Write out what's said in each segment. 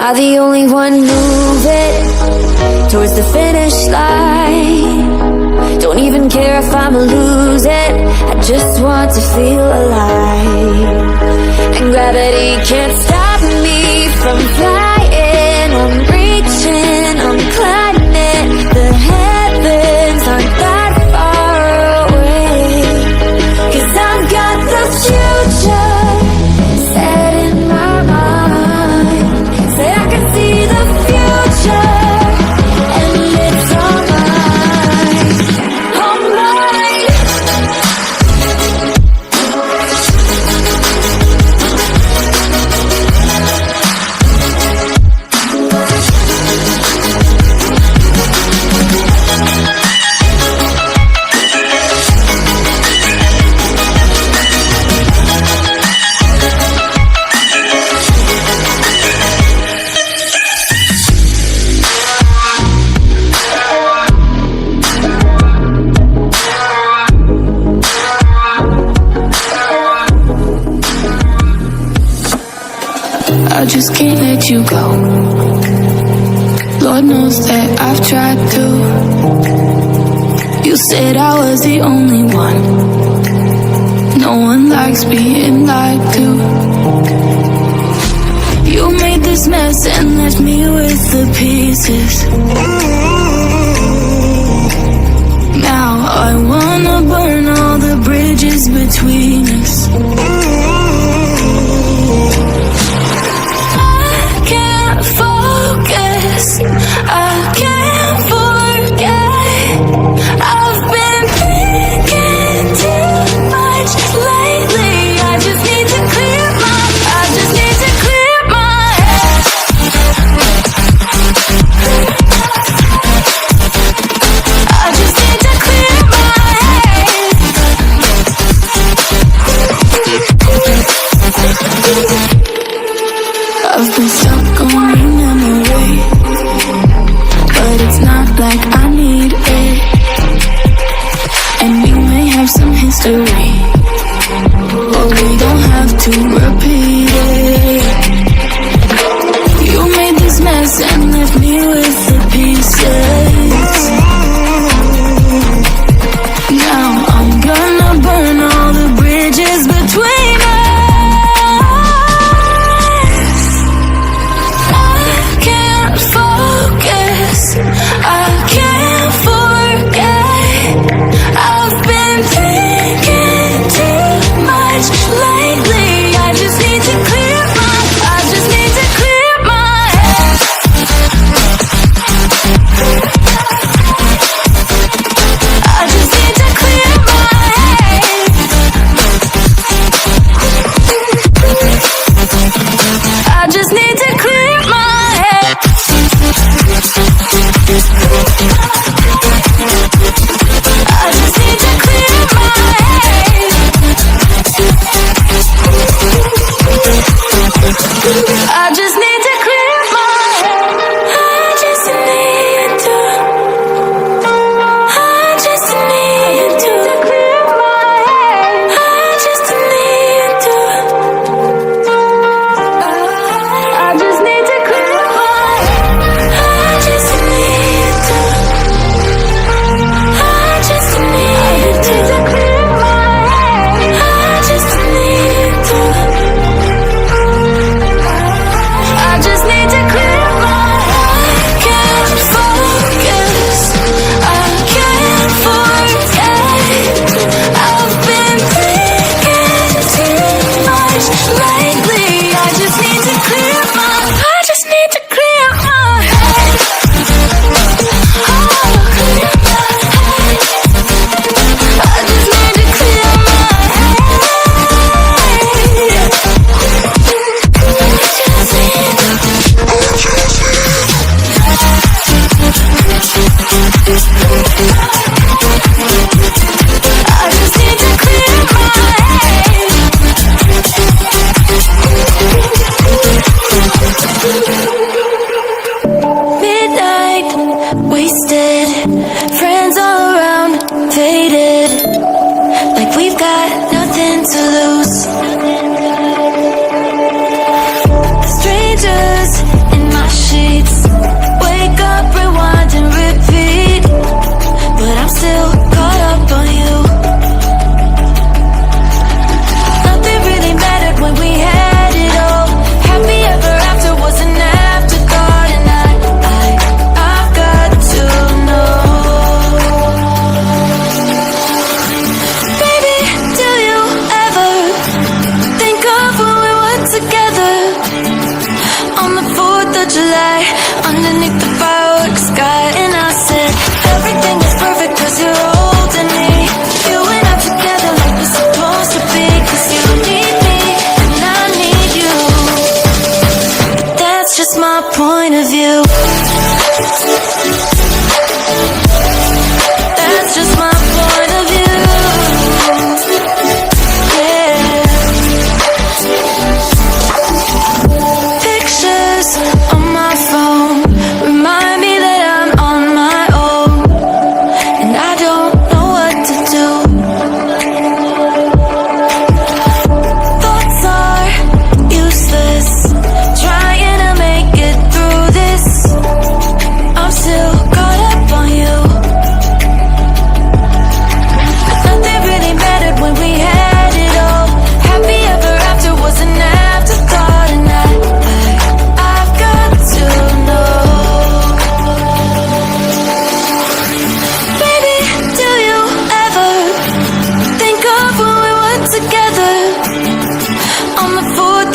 are the only one moving towards the finish line. Don't even care if I'ma lose it, I just want to feel alive. And gravity can't stop me from flying. I'm reaching, I'm climbing. The heavens aren't that far away, 'cause I've got the future set in my mind. Say I can see the future, and it's all mine, all mine. I just can't let you go. Lord knows that I've tried to. You said I was the only one. No one likes being lied to. You made this mess and left me with the pieces. Now I wanna burn all the bridges between us. I can't forget. I've been thinking too much lately. I just need to clear my head. I just need to clear my head. I've been stuck on your memory, but it's not like I need it. And we may have some history, but we don't have to repeat it. You made this mess and left me with the pieces. Now I'm gonna burn all the bridges between us. I can't forget. I've been thinking too much lately. I just need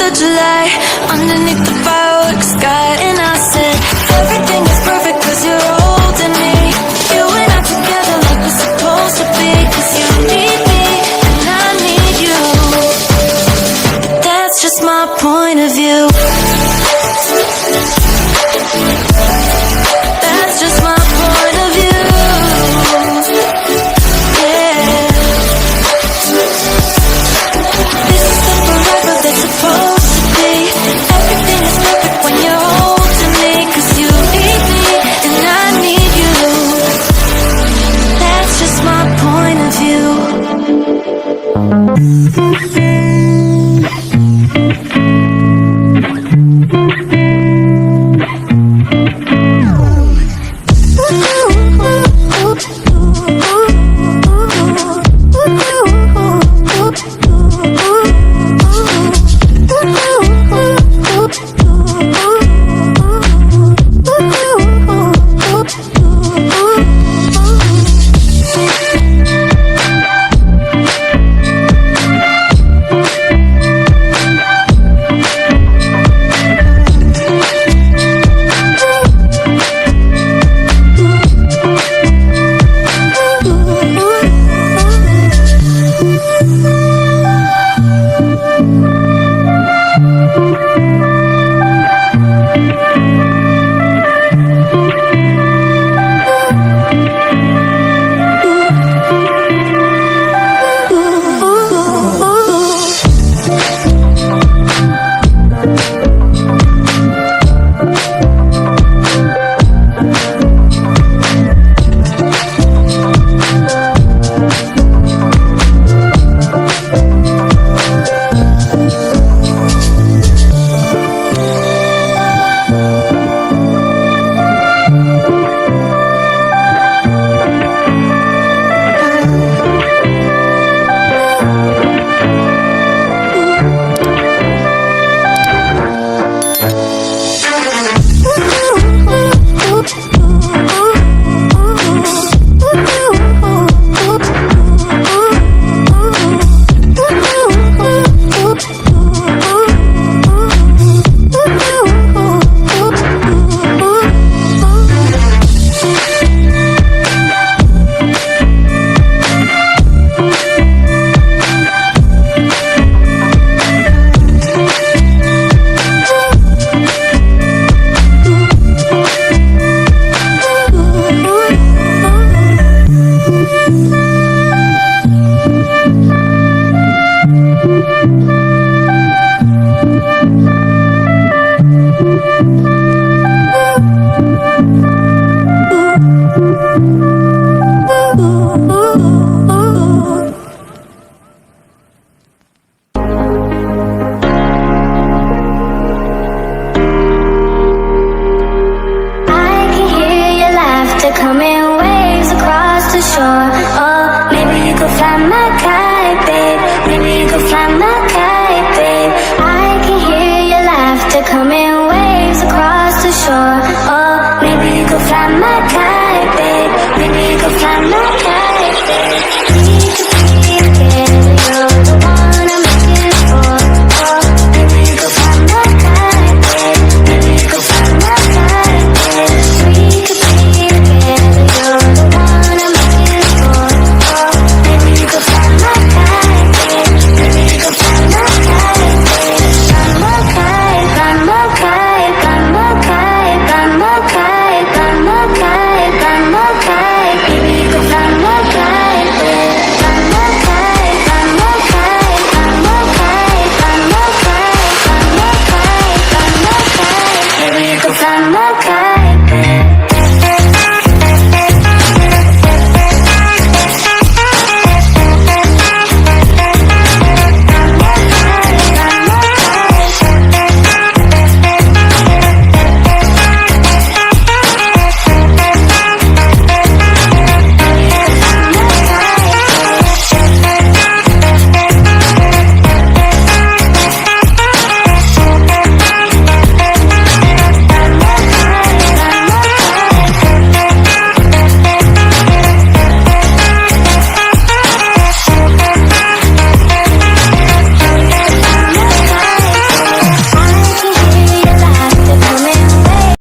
of July, underneath the fireworks sky. And I said, everything is perfect cause you're holding me. You and I together like we're supposed to be. Cause you need me and I need you. That's just my point of view.